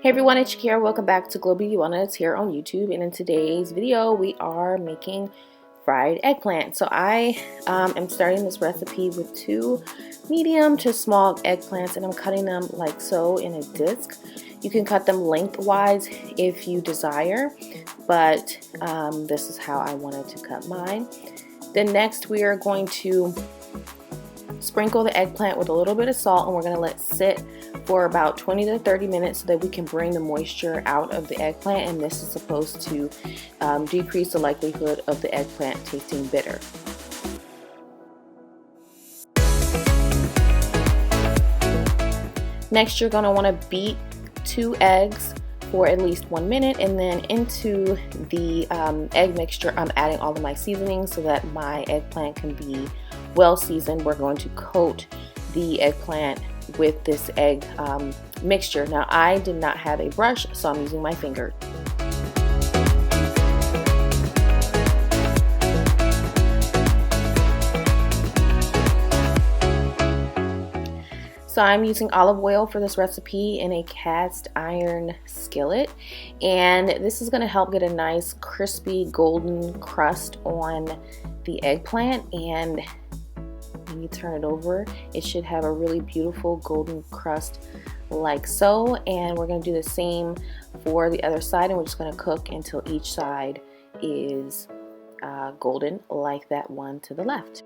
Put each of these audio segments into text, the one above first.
Hey everyone, it's Shakira. Welcome back to Glow Beauty Wellness here on YouTube. And in today's video, we are making fried eggplant. So I am starting this recipe with 2 medium to small eggplants, and I'm cutting them like so in a disc. You can cut them lengthwise if you desire, but this is how I wanted to cut mine. Then next we are going to sprinkle the eggplant with a little bit of salt, and we're going to let it sit for about 20 to 30 minutes so that we can bring the moisture out of the eggplant, and this is supposed to decrease the likelihood of the eggplant tasting bitter. Next, you're going to want to beat 2 eggs for at least 1 minute, and then into the egg mixture I'm adding all of my seasonings so that my eggplant can be well seasoned. We're going to coat the eggplant with this egg mixture. Now I did not have a brush, so I'm using my finger. So I'm using olive oil for this recipe in a cast iron skillet, and this is going to help get a nice crispy golden crust on the eggplant, and when you turn it over, it should have a really beautiful golden crust like so. And we're going to do the same for the other side, and we're just going to cook until each side is golden like that one to the left.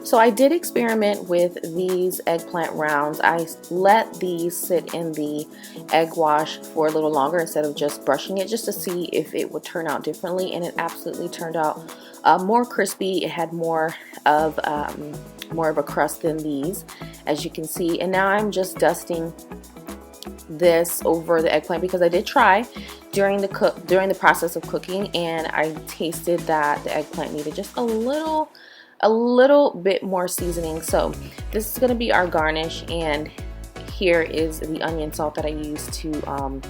So I did experiment with these eggplant rounds. I let these sit in the egg wash for a little longer instead of just brushing it, just to see if it would turn out differently, and it absolutely turned out more crispy. It had more of a crust than these, as you can see. And now I'm just dusting this over the eggplant because I did try during the process of cooking, and I tasted that the eggplant needed just a little bit more seasoning. So this is going to be our garnish, and here is the onion salt that I use to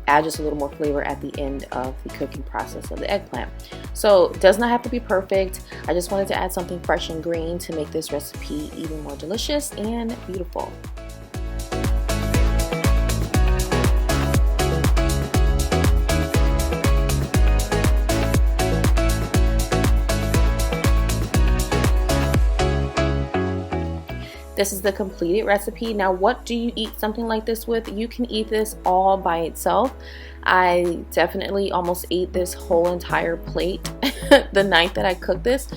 add just a little more flavor at the end of the cooking process of the eggplant. So it does not have to be perfect. I just wanted to add something fresh and green to make this recipe even more delicious and beautiful. This is the completed recipe. Now, what do you eat something like this with? You can eat this all by itself. I definitely almost ate this whole entire plate the night that I cooked this.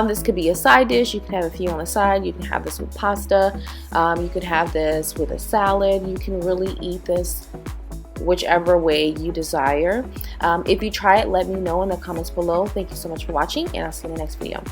This could be a side dish. You can have a few on the side. You can have this with pasta. You could have this with a salad. You can really eat this whichever way you desire. If you try it, let me know in the comments below. Thank you so much for watching, and I'll see you in the next video.